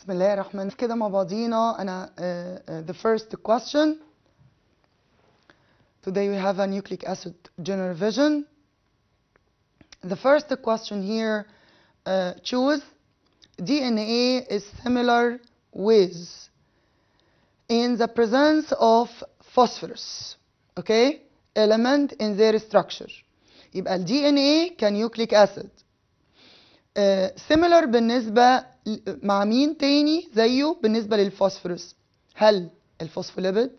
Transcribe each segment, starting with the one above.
بسم الله الرحمن الرحيم. كده مع بعضينا أنا the first question. Today we have a nucleic acid general vision. The first question here, choose DNA is similar with in the presence of phosphorus, okay, element in their structure. يبقى ال DNA كنيوكليك acid similar بالنسبة مع مين تاني زيه بالنسبة للفوسفورس؟ هل الفوسفوليبيد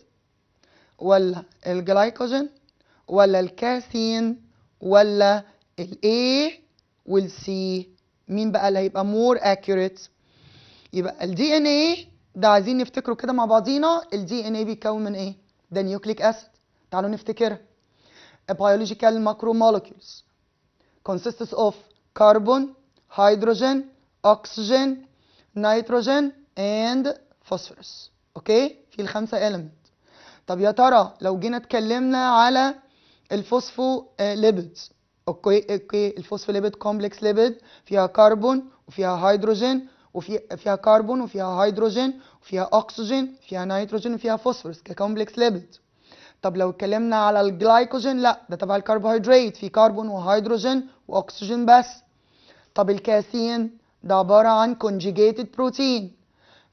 ولا الجلايكوجين ولا الكاثين ولا ال A وال C؟ مين بقى اللي هيبقى more accurate؟ يبقى ال DNA ده عايزين نفتكره كده مع بعضينا. ال DNA بيتكون من ايه؟ ده نيوكليك اسيد. تعالوا نفتكرها. biological macromolecules consists of carbon, hydrogen, oxygen, nitrogen and phosphorus. اوكي؟ في الخمسة element. طب يا ترى لو جينا اتكلمنا على الفوسفوليبيدز، اوكي الفوسفوليبيد كومبلكس ليبيد فيها كربون وفيها هيدروجين وفيها كربون وفيها هيدروجين وفيها اكسجين وفيها نيتروجين وفيها فوسفورس ككومبلكس ليبيد. طب لو اتكلمنا على الجلايكوجين، لا ده تبع الكربوهيدرات، في كربون وهيدروجين واكسجين بس. طب الكاثين ده عبارة عن conjugated protein.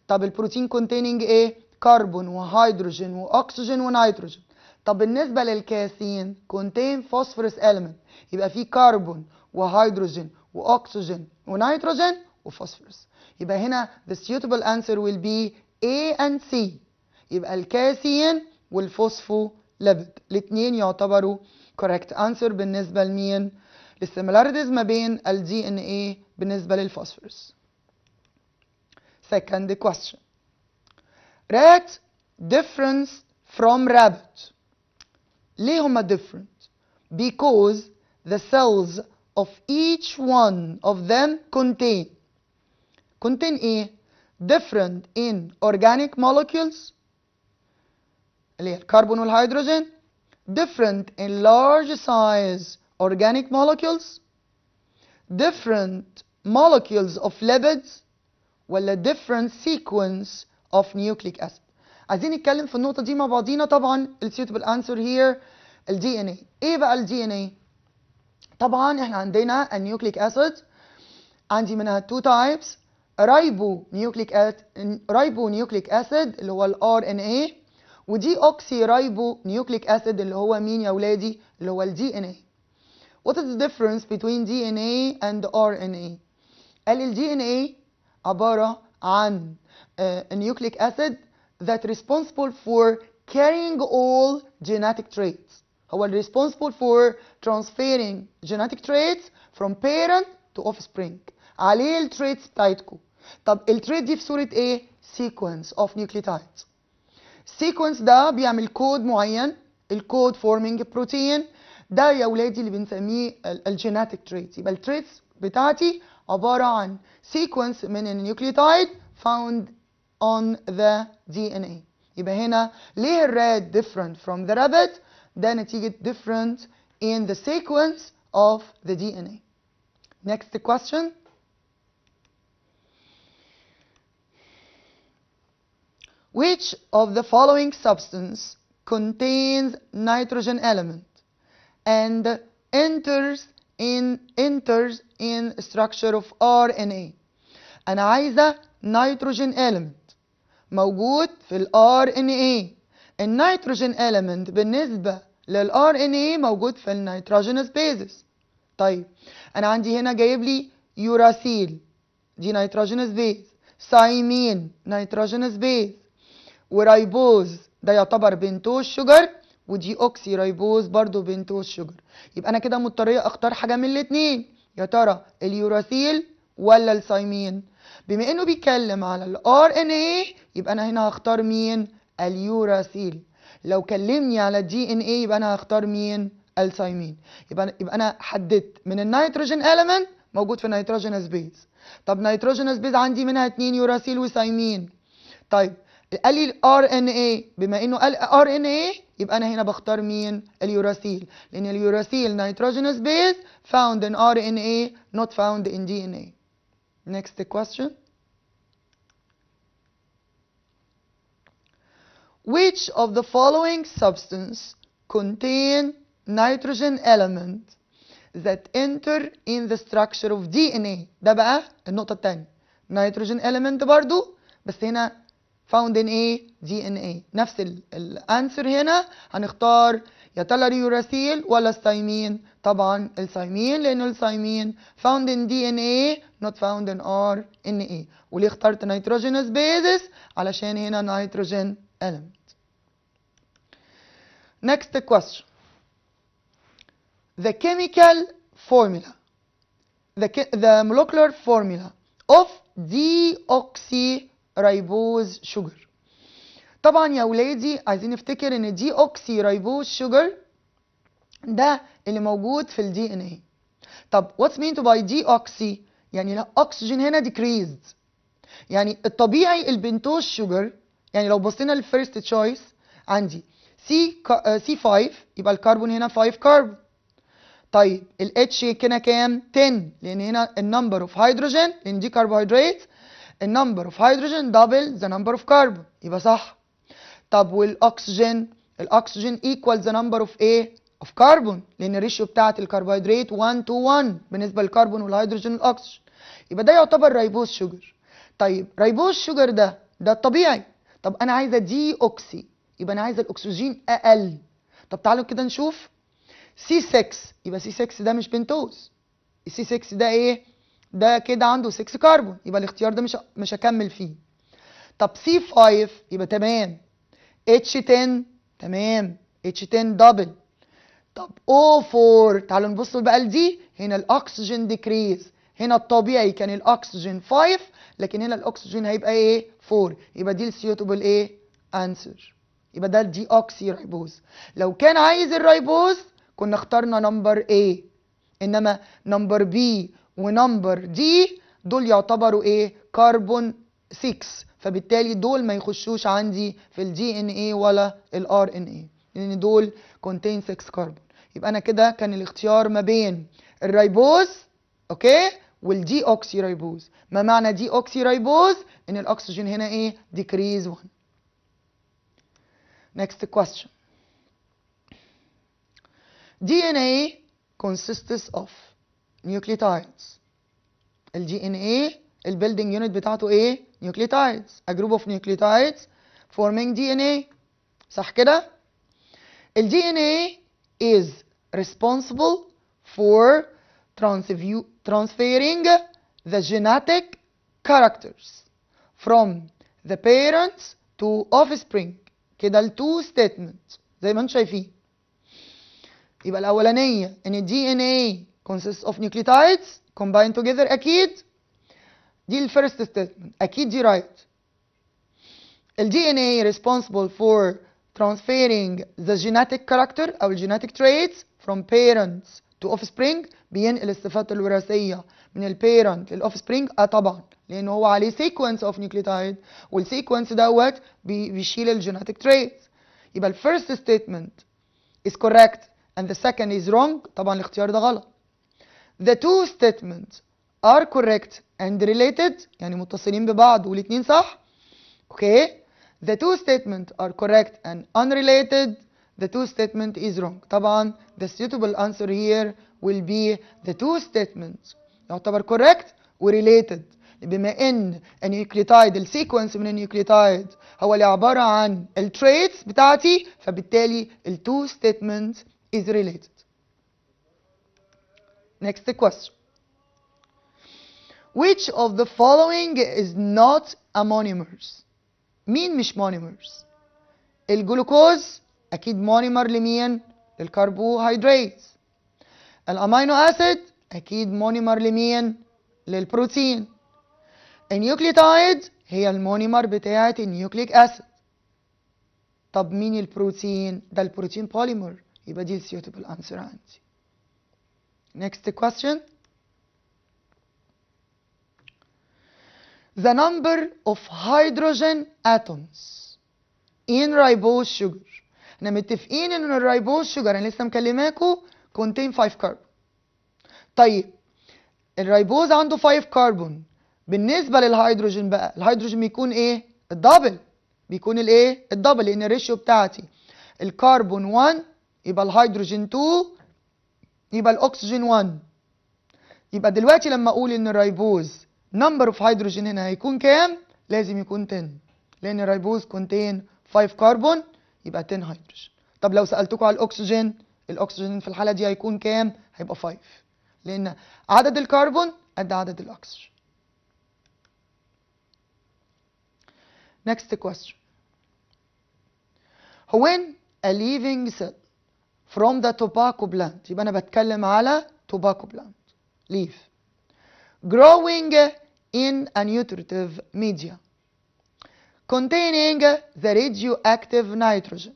طب البروتين containing ايه؟ كربون وهيدروجين واكسجين ونيتروجين. طب بالنسبة للكاثين contain phosphorus element، يبقى في كربون وهيدروجين واكسجين ونيتروجين وفوسفورس. يبقى هنا the suitable answer will be A and C. يبقى الكاثين والفوسفوليبيد الاثنين يعتبروا correct answer بالنسبة لمين؟ للسيميلاريتيز ما بين ال DNA بالنسبة للفوسفورس. Second question. Rat difference from rabbit. ليه هما different؟ Because the cells of each one of them contain ايه؟ different in organic molecules اللي هي الكربون والهيدروجين، different in large size organic molecules، different molecules of lipids، ولا different sequence of nucleic acid. عايزين نتكلم في النقطة دي مع بعضينا. طبعا ال suitable answer here ال DNA. ايه بقى ال DNA؟ طبعا احنا عندنا النيوكليك acid عندي منها two types، رايبونيوكليك acid اللي هو ال RNA، ودي اوكسي رايبونيوكليك acid اللي هو مين يا ولادي؟ اللي هو ال DNA. What is the difference between DNA and RNA؟ قال ال DNA عبارة عن nucleic acid that responsible for carrying all genetic traits. هو responsible for transferring genetic traits from parent to offspring. عليه التريتس بتاعتكم. طب التريت دي في صورة ايه؟ sequence of nucleotides. sequence ده بيعمل كود معين، الكود forming protein ده يا ولادي اللي بنسميه الجيناتيك تريتس. يبقى التريتس بتاعتي عبارة عن sequence من النيوكليوتايد found on the DNA. يبقى هنا ليه الرات different from the rabbit؟ ده نتيجة different in the sequence of the DNA. Next question. Which of the following substance contains nitrogen element and enters in structure of RNA؟ أنا عايزة nitrogen element موجود في ال RNA. النيتروجين element بالنسبة لل RNA موجود في ال nitrogenous bases. طيب أنا عندي هنا جايب لي يوراسيل دي nitrogenous base، سايمين nitrogenous base، ورايبوز ده يعتبر بنتوز شجر، ودي اوكسي رايبوز برضو بنتوز شجر. يبقى انا كده مضطريه اختار حاجه من الاثنين، يا ترى اليوراسيل ولا السايمين؟ بما انه بيتكلم على الار ان اي يبقى انا هنا هختار مين؟ اليوراسيل. لو كلمني على الدي ان اي يبقى انا هختار مين؟ السايمين. يبقى انا حددت من النيتروجين element موجود في النيتروجينوس بيز. طب نيتروجينوس بيز عندي منها 2 يوراسيل وسايمين. طيب قال لي الار ان اي، بما انه قال ار ان اي يبقى انا هنا بختار مين؟ اليوراسيل، لان اليوراسيل nitrogenous base found in RNA not found in DNA. Next question. which of the following substance contain nitrogen element that enter in the structure of DNA. ده بقى النقطة التانية. nitrogen element برضو بس هنا found in ايه؟ DNA. نفس الانسر هنا هنختار يا ترى اليوراسيل ولا الثايمين؟ طبعا الثايمين لانه الثايمين found in DNA not found in RNA. وليه اخترت nitrogenous basis؟ علشان هنا nitrogen element. Next question. The chemical formula, the molecular formula of deoxyribose sugar. طبعا يا ولادي عايزين نفتكر ان deoxyribose sugar ده اللي موجود في ال DNA. طب what's meant by deoxy؟ يعني الاكسجين هنا decreased. يعني الطبيعي البنتوز شوجر، يعني لو بصينا للفيرست تشويس عندي C5 يبقى الكربون هنا 5 كربون. طيب الاتش هنا كام؟ 10 لان هنا النمبر اوف هيدروجين لان دي كربوهيدرات، النمبر اوف هيدروجين دبل ذا نمبر اوف كربون يبقى صح. طب والاكسجين، الاكسجين ايكوال ذا نمبر اوف ايه؟ اوف كربون لان الريشيو بتاعت الكربوهيدرات 1 to 1 بالنسبه للكربون والهيدروجين والاكسجين. يبقى ده يعتبر ريبوز شوجر. طيب ريبوز شوجر ده الطبيعي. طب انا عايزه دي اوكسي يبقى انا عايزه الاكسجين اقل. طب تعالوا كده نشوف C6 يبقى C6 ده مش بنتوز. C6 ده ايه؟ ده كده عنده 6 كربون يبقى الاختيار ده مش هكمل فيه. طب C5 يبقى تمام. H10 تمام. H10 دبل. طب O4 تعالوا نبص بقى لدي، هنا الاكسجين ديكريز، هنا الطبيعي كان الاكسجين 5 لكن هنا الاكسجين هيبقى ايه؟ 4 يبقى دي السيوتبل ايه؟ انسر. يبقى ده الدي اوكسي ريبوز. لو كان عايز الريبوز كنا اخترنا نمبر A، انما نمبر B ونمبر D دول يعتبروا ايه؟ كربون 6 فبالتالي دول ما يخشوش عندي في الدي ان اي ولا الار ان اي لان دول contain 6 كربون. يبقى انا كده كان الاختيار ما بين الريبوز اوكي والدي اوكسي ريبوز. ما معنى دي اوكسي ريبوز؟ ان الاكسجين هنا ايه؟ decrease 1. Next question. DNA consists of nucleotides. ال DNA البيلدينج يونت بتاعته ايه؟ nucleotides. A group of nucleotides forming DNA. صح كده؟ ال DNA is responsible for transferring the genetic characters from the parents to offspring. كده ال two statements زي ما انتم شايفين. يبقى الأولانية إن ال DNA consists of nucleotides combined together أكيد دي ال first statement أكيد دي right. ال DNA responsible for transferring the genetic character أو ال genetic traits from parents to offspring بينقل الصفات الوراثية من ال parent لل offspring طبعا لأن هو عليه sequence of nucleotide والsequence دوت بيشيل ال genetic traits. يبقى ال first statement is correct and the second is wrong. طبعا الاختيار ده غلط. The two statements are correct and related يعني متصلين ببعض والاتنين صح. Okay. The two statements are correct and unrelated. The two statement is wrong. طبعا the suitable answer here will be the two statements يعتبر correct و related بما ان النيوكليوتايد السيكونس من النيوكليوتايد هو اللي عبارة عن التريتس بتاعتي فبالتالي ال two statements is related. Next question. Which of the following is not a monomers؟ مين مش monomers؟ الجلوكوز أكيد مونيمر لمين؟ للكربوهيدرات. الأمينو أسيد أكيد مونيمر لمين؟ للبروتين. النيوكليوتايد هي المونيمر بتاعة النيوكليك أسيد. طب مين البروتين؟ ده البروتين بوليمر يبقى دي السيوتبل أنسر عندي. Next question. The number of hydrogen atoms in ribose sugar. احنا متفقين ان الريبوز شوجر انا لسه مكلماكم contain 5 كربون. طيب الريبوز عنده 5 كربون بالنسبه للهيدروجين بقى الهيدروجين بيكون ايه؟ الدبل بيكون الايه؟ الدبل، لان الريشيو بتاعتي الكربون 1 يبقى الهيدروجين 2 يبقى الاكسجين 1. يبقى دلوقتي لما اقول ان الريبوز نمبر اوف هيدروجين هنا هيكون كام؟ لازم يكون 10، لان الريبوز كونتين 5 كربون يبقى 10 هيدروجين. طب لو سالتكم على الاكسجين، الاكسجين في الحاله دي هيكون كام؟ هيبقى 5، لان عدد الكربون قد عدد الاكسجين. Next question. When a living cell from the tobacco plant، يبقى أنا بتكلم على tobacco plant leaf growing in a nutritive media containing the radioactive nitrogen.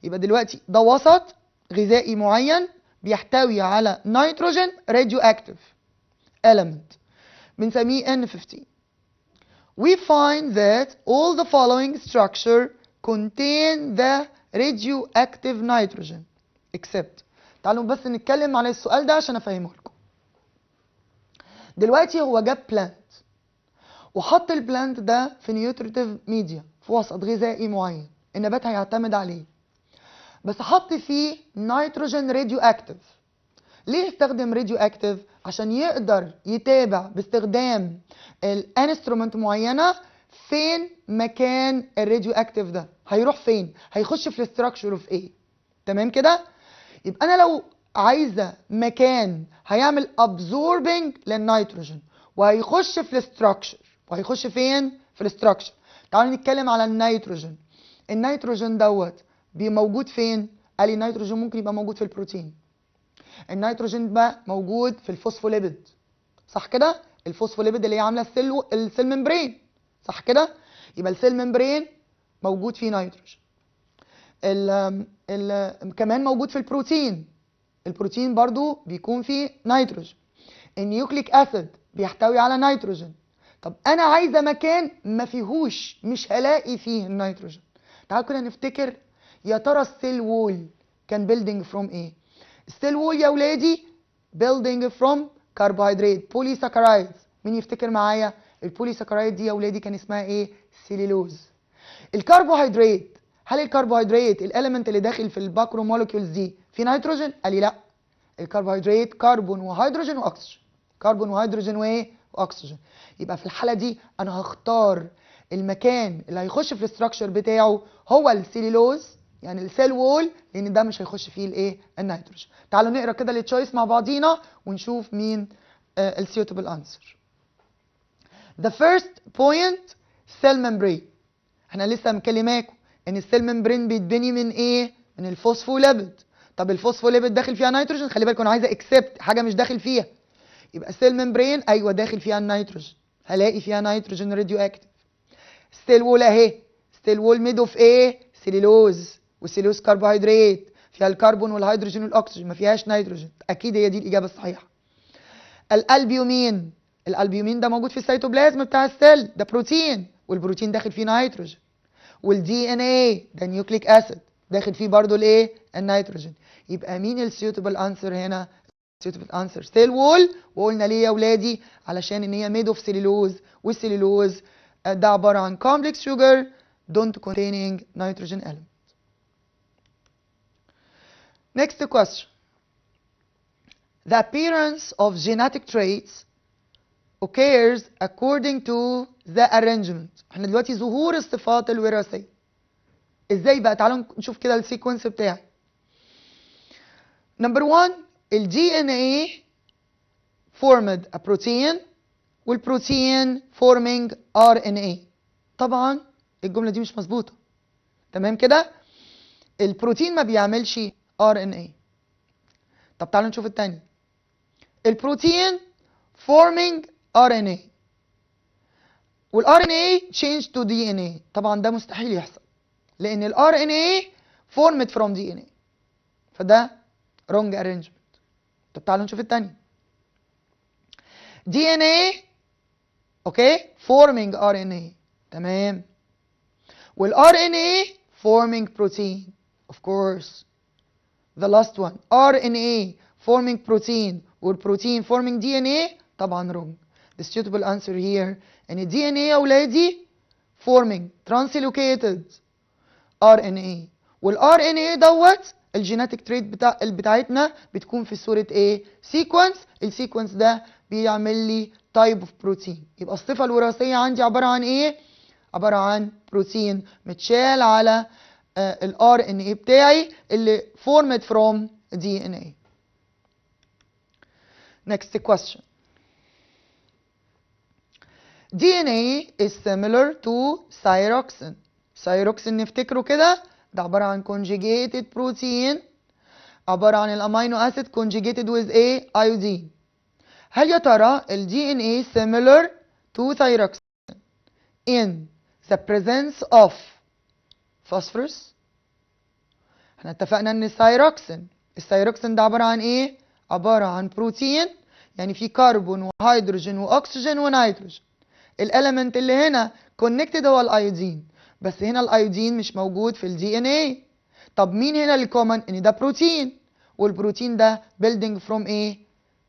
يبقى دلوقتي ده وسط غذائي معين بيحتوي على نيتروجين radioactive element بنسميه N15. We find that all the following structure contain the radioactive nitrogen except. تعالوا بس نتكلم على السؤال ده عشان افهمه لكم. دلوقتي هو جاب بلانت وحط البلانت ده في نيوتريتيف ميديا، في وسط غذائي معين النبات هيعتمد عليه، بس حط فيه نيتروجين راديو اكتيف. ليه استخدم راديو اكتيف؟ عشان يقدر يتابع باستخدام الانسترومنت معينه فين مكان الراديو اكتيف ده، هيروح فين، هيخش في الاستراكشر اوف ايه. تمام كده؟ يبقى انا لو عايزه مكان هيعمل ابزوربنج للنيتروجين وهيخش في الاستراكشر، وهيخش فين؟ في الاستراكشر. تعالوا نتكلم على النيتروجين. النيتروجين دوت موجود فين؟ قال لي النيتروجين ممكن يبقى موجود في البروتين. النيتروجين بقى موجود في الفوسفوليبيد، صح كده؟ الفوسفوليبيد اللي هي عامله السيل ممبرين، صح كده؟ يبقى السيل ممبرين موجود فيه نيتروجين. كمان موجود في البروتين. البروتين برضو بيكون فيه نيتروجين. النيوكليك اسيد بيحتوي على نيتروجين. طب انا عايزه مكان ما فيهوش، مش هلاقي فيه النيتروجين. تعالوا كده نفتكر، يا ترى السيل وول كان بيلدينج فروم ايه؟ السيل وول يا ولادي بيلدينج فروم كربوهيدرات بولي ساكرايدز. مين يفتكر معايا؟ البولي ساكرايد دي يا ولادي كان اسمها ايه؟ سيلولوز. الكربوهيدرات، هل الكربوهيدرات الاليمنت اللي داخل في الباكرو مولكيولز دي في نيتروجين؟ قال لي لا، الكربوهيدرات كربون وهيدروجين واكسجين، كربون وهيدروجين وايه؟ واكسجين. يبقى في الحاله دي انا هختار المكان اللي هيخش في الاستراكشر بتاعه هو السيلولوز، يعني السيل وول، لان ده مش هيخش فيه الايه؟ النيتروجين. تعالوا نقرا كده التشويس مع بعضينا ونشوف مين السيوتبل انسر. The first point cell membrane. احنا لسه مكلماكم ان السيل ممبرين بيتبني من ايه؟ من الفوسفوليبيد. طب الفوسفوليبيد داخل فيها نيتروجين؟ خلي بالكم انا عايزه اكسبت حاجه مش داخل فيها. يبقى السيل ممبرين ايوه داخل فيها النيتروجين، هلاقي فيها نيتروجين راديو اكتيف. السيل وول اهي، السيل وول ميد اوف ايه؟ سيلولوز، والسيلولوز كربوهيدرات فيها الكربون والهيدروجين والاكسجين، ما فيهاش نيتروجين. اكيد هي دي الاجابه الصحيحه. الالبيومين، الالبيومين ده موجود في السيتوبلازم بتاع السيل، ده بروتين، والبروتين داخل فيه نيتروجين. والدي ان ايه ده نيوكليك اسيد، داخل فيه برضو الايه؟ النيتروجين. يبقى مين السيوتبل انسر هنا؟ السيوتبل انسر سيل وول. وقلنا ليه يا ولادي؟ علشان ان هي ميد اوف سيلولوز، والسيلولوز ده عباره عن complex sugar don't containing nitrogen element. Next question. The appearance of genetic traits occurs according to the arrangement. احنا دلوقتي ظهور الصفات الوراثيه ازاي بقى؟ تعالوا نشوف كده السيكونس بتاعي. نمبر 1 الدي ان ايه formed a protein والبروتين forming ار ان ايه. طبعا الجمله دي مش مظبوطه، تمام كده؟ البروتين ما بيعملش ار ان ايه. طب تعالوا نشوف الثاني. البروتين forming ار ان ايه والار ان ايه change to دي ان ايه. طبعا ده مستحيل يحصل، لان الار ان ايه formed from دي ان ايه، فده wrong arrangement. طب تعالوا نشوف الثاني. دي ان ايه اوكي forming ار ان ايه، تمام، والار ان ايه forming protein of course. the last one RNA forming protein والبروتين forming DNA، طبعا wrong. The suitable answer here ان DNA يا ولادي forming translocated RNA. والRNA دوت الجيناتيك تريت بتاعتنا بتكون في صورة ايه؟ سيكونس. السيكونس ده بيعمل لي تايب اوف بروتين. يبقى الصفة الوراثية عندي عبارة عن ايه؟ عبارة عن بروتين متشال على الRNA بتاعي اللي formed from DNA. Next question. DNA is similar to thyroxine. thyroxine نفتكره كده ده عبارة عن conjugated protein، عبارة عن الامينو اسيد conjugated with a iodine. هل يا ترى ال DNA similar to thyroxine in the presence of phosphorus؟ احنا اتفقنا ان الثايروكسين ده عبارة عن ايه؟ عبارة عن بروتين، يعني في كربون وهيدروجين واكسجين ونيتروجين. الاليمنت اللي هنا كونكتد هو الايودين، بس هنا الايودين مش موجود في الدي ان ايه. طب مين هنا الكومن؟ ان ده بروتين، والبروتين ده building from ايه؟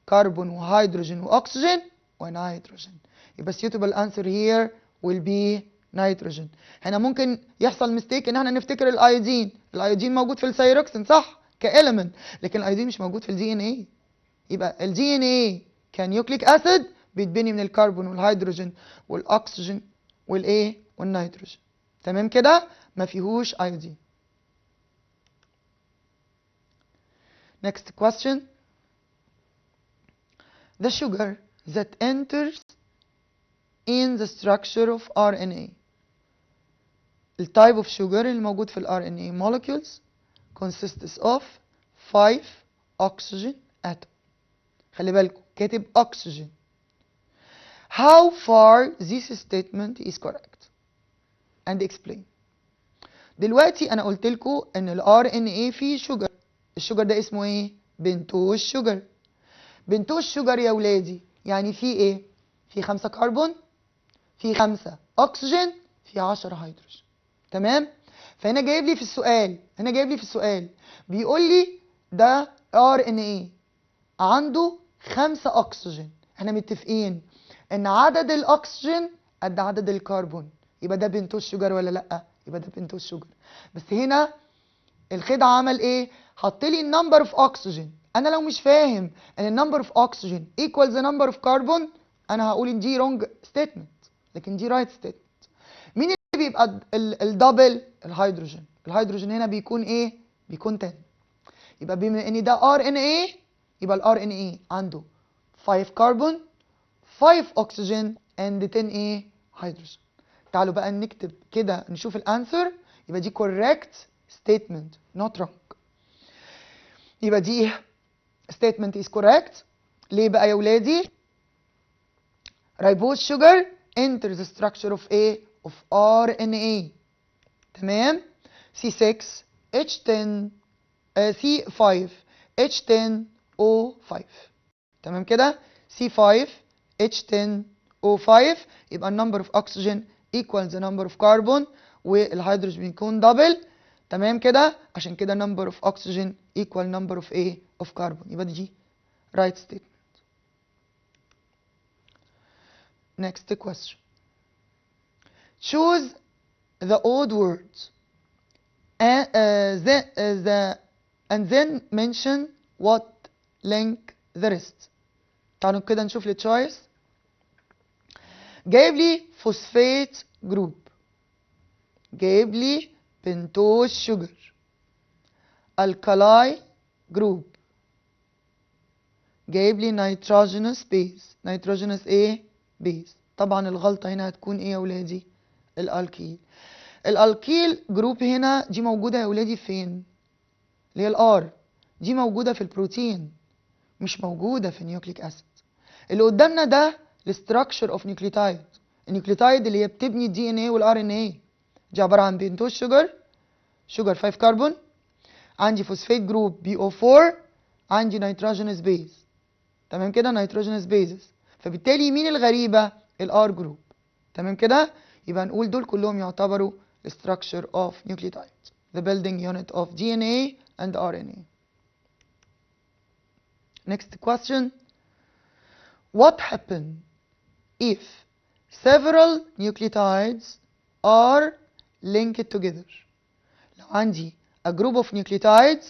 كربون وهيدروجين واكسجين ونيتروجين. يبقى suitable answer here will be نيتروجين. هنا ممكن يحصل ميستيك ان احنا نفتكر الايودين موجود في الثايروكسين صح كاليمنت، لكن الايودين مش موجود في الدي ان ايه. يبقى الدي ان ايه كنيوكليك اسيد بيتبني من الكربون والهيدروجين والاكسجين والايه والنيتروجين. تمام كده؟ ما فيهوش ايودين. Next question. The sugar that enters in the structure of RNA. التايب of sugar اللي موجود في ال RNA molecules consists of 5 oxygen atom. خلي بالكم كاتب oxygen. How far this statement is correct and explain. دلوقتي انا قلت لكم ان ال RNA فيه sugar. الشوجر ده اسمه ايه؟ بنتوز شوجر. بنتوز شوجر يا ولادي يعني فيه ايه؟ فيه 5 كربون، فيه 5 اكسجين، فيه 10 هيدروجين. تمام؟ فهنا جايب لي في السؤال بيقول لي ده RNA عنده 5 اكسجين. احنا متفقين ان عدد الاكسجين قد عدد الكربون، يبقى ده بنتوز شوجر ولا لا؟ يبقى ده بنتوز شوجر. بس هنا الخدعه عمل ايه؟ حط لي النمبر اوف اوكسجين. انا لو مش فاهم ان النمبر اوف اوكسجين ايكوال ذا نمبر اوف كربون انا هقول ان دي رونج ستيتمنت، لكن دي رايت ستيتمنت. مين اللي بيبقى الدبل؟ الهيدروجين هنا بيكون ايه؟ بيكون 10. يبقى بما ان ده ار ان ايه يبقى الار ان ايه عنده 5 كربون 5 اوكسجين اند 10 ايه؟ هيدروجين. تعالوا بقى نكتب كده نشوف الانسر. يبقى دي correct statement not wrong. يبقى دي statement is correct. ليه بقى يا ولادي؟ ribose sugar enters the structure of A of RNA. تمام؟ C6H10 C5 H10O5. تمام كده؟ C5H10O5 يبقى النمبر اوف oxygen equals the number of carbon والهيدروجين بيكون دبل. تمام كده؟ عشان كده number of oxygen equal number of A of carbon. يبقى دي right statement. Next question. Choose the odd words and then mention what link the rest. تعالوا كده نشوف التشويس. جايب لي فوسفات جروب، جايب لي بنتوز شوجر، الكالاي جروب، جايب لي نيتروجينوس بيز. نيتروجينوس ايه؟ بيز. طبعا الغلطه هنا هتكون ايه يا ولادي؟ الالكيل. الالكيل جروب هنا دي موجوده يا ولادي فين؟ اللي هي الار دي موجوده في البروتين مش موجوده في النيوكليك اسيد. اللي قدامنا ده الستراكشر اوف نيوكليوتايد. النيوكليوتايد اللي هي بتبني الدي ان ايه والار ان ايه دي عباره عن بنتوز شوجر 5 كربون، عندي فوسفات جروب بي او 4، عندي نيتروجينوس بيز. تمام كده؟ نيتروجينوس بيزز. فبالتالي مين الغريبه؟ الار جروب. تمام كده؟ يبقى نقول دول كلهم يعتبروا structure of nucleotides, the building unit of DNA and RNA. Next question. What happens if several nucleotides are linked together. لو عندي a group of nucleotides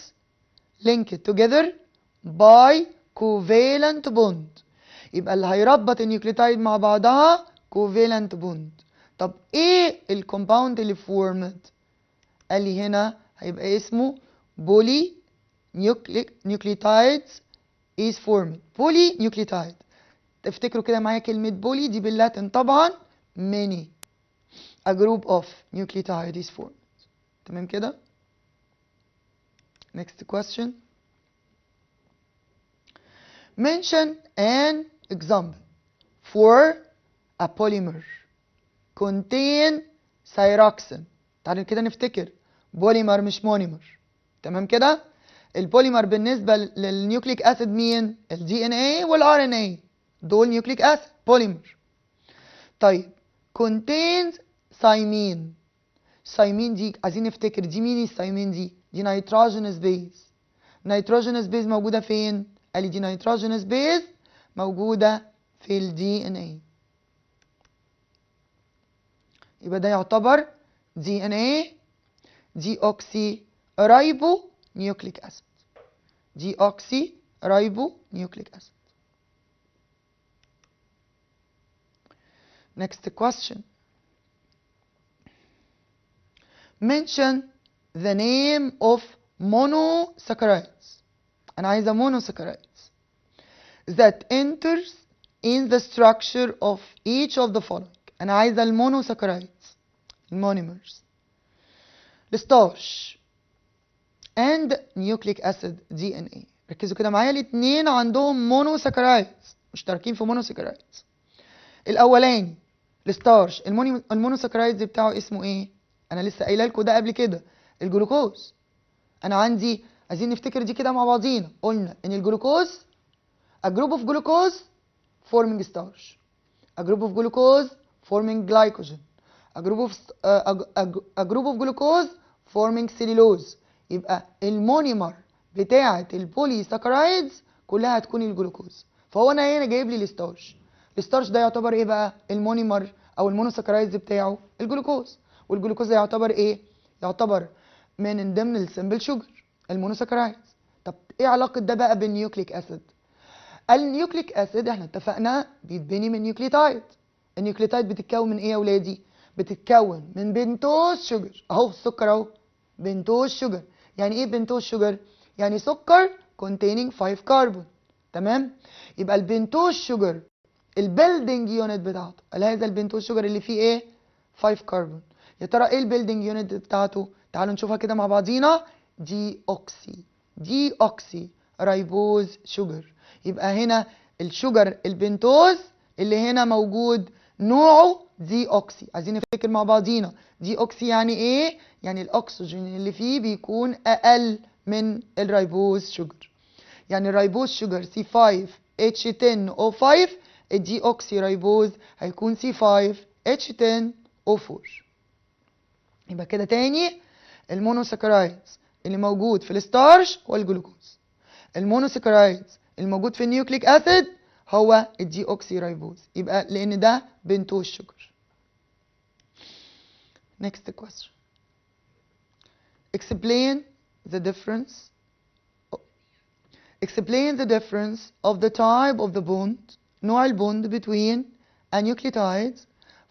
linked together by covalent bond، يبقى اللي هيربط النيوكليوتايد مع بعضها covalent bond. طب ايه الكومباوند اللي فورمد؟ قال لي هنا هيبقى اسمه poly nucleotides is formed. poly nucleotide، تفتكروا كده معايا كلمة بولي دي باللاتين طبعا many. a group of nucleotide is formed. تمام كده؟ next question. mention an example for a polymer contain thyroxine. تعالوا كده نفتكر بوليمر مش مونيمر. تمام كده؟ البوليمر بالنسبة للنيوكليك اسيد مين؟ الدي ان اي والار ان اي، دول نيوكليك اسيد بوليمر. طيب contains thymine. thymine دي عايزين نفتكر دي مين الثايمين دي؟ دي نيتروجينوس بيز. نيتروجينوس بيز موجودة فين؟ قال لي دي نيتروجينوس بيز موجودة في الدي ان اي. يبقى ده يعتبر دي ان اي دي اوكسي رايبو نيوكليك اسيد. دي اوكسي رايبو نيوكليك اسيد. next question. mention the name of monosaccharides. أنا عايزة monosaccharides that enters in the structure of each of the following. أنا عايزة المونوساكرايدز المونيمرز الستارش and nucleic acid DNA. ركزوا كده معايا، الاتنين عندهم مونوساكرايدز، مشتركين في مونوساكرايدز. الأولاني الستارش المونوساكرايدز بتاعه اسمه ايه؟ انا لسه قايله لكم ده قبل كده، الجلوكوز. انا عندي عايزين نفتكر دي كده مع بعضينا، قلنا ان الجلوكوز a group of glucose forming starch, a group of glucose forming glycogen, a group of glucose forming cellulose. يبقى المونيمر بتاعه البوليساكرايدز كلها هتكون الجلوكوز. فهو انا هنا جايب لي الستارش. الستارش ده يعتبر ايه بقى؟ المونيمر او المونوساكرايدز بتاعه الجلوكوز. والجلوكوز ده يعتبر ايه؟ يعتبر من ضمن السمبل شوجر المونوساكرايدز. طب ايه علاقه ده بقى بالنيوكليك اسيد؟ النيوكليك اسيد احنا اتفقنا بيتبني من نيوكليوتايد. النيوكليوتايد بتتكون من ايه يا ولادي؟ بتتكون من بنتوز شوجر. اهو السكر اهو بنتوز شوجر. يعني ايه بنتوز شوجر؟ يعني سكر containing 5 كربون. تمام؟ يبقى البنتوز شوجر البيلدينج يونت بتاعته، هذا البنتوز شوجر اللي فيه ايه؟ 5 كربون. يا ترى ايه البيلدينج يونت بتاعته؟ تعالوا نشوفها كده مع بعضينا. دي اوكسي رايبوز شوجر. يبقى هنا الشوجر البنتوز اللي هنا موجود نوعه دي اوكسي. عايزين نفتكر مع بعضينا دي اوكسي يعني ايه؟ يعني الاكسجين اللي فيه بيكون اقل من الرايبوز شوجر. يعني الرايبوز شوجر C5H10O5، الدي اوكسي رايبوز هيكون C5H10O4. يبقى كده تاني المونوساكرايدز اللي موجود في الستارش هو الجلوكوز. المونوساكرايدز الموجود في النيوكليك اسيد هو الدي اوكسي رايبوز. يبقى لان ده بنتوز شوجر. next question. explain the difference of the type of the bond، نوع البوند between a nucleotides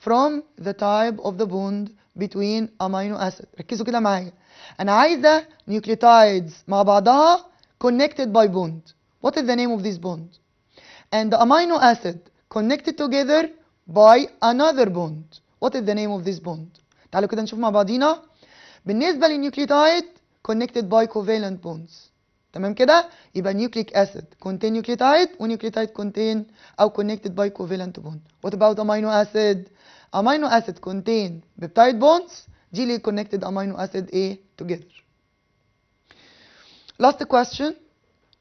from the type of the bond between amino acid. ركزوا كده معايا، انا عايزه nucleotides مع بعضها connected by bond. What is the name of this bond? And the amino acid connected together by another bond. What is the name of this bond? تعالوا كده نشوف مع بعضينا. بالنسبة للنيوكليوتايد connected by covalent bonds. تمام كده؟ يبقى nucleic acid contain nucleotide ونيوكليوتايد contain أو connected by covalent bond. What about amino acid? Amino acid contain peptide bonds. دي اللي connected amino acid A together. Last question.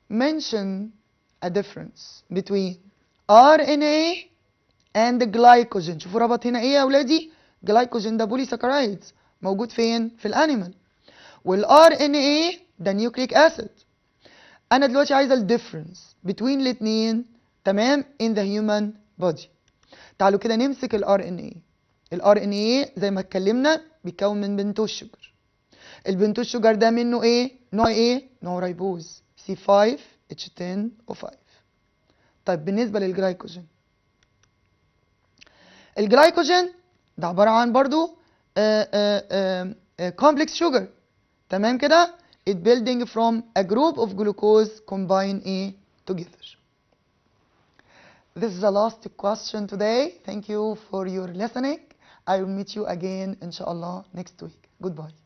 Mention a difference between RNA and glycogen. شوفوا ربط هنا ايه يا اولادي؟ glycogen ده بوليساكرايدز موجود فين؟ في الانيمال. والار ان ايه ده نيوكليك اسيد. انا دلوقتي عايزه الديفرنس بين الاثنين. تمام؟ in the human body. تعالوا كده نمسك الار ان ايه. الار ان ايه زي ما اتكلمنا بيتكون من بنتوز شوجر. البنتوز شوجر ده منه ايه؟ نوع ايه؟ نوع ريبوز C5H10O5. طيب بالنسبه للجلايكوجين، الجلايكوجين ده عباره عن برضو complex sugar. تمام كده؟ it building from a group of glucose combine together. This is the last question today. Thank you for your listening. I will meet you again inshallah next week. Goodbye.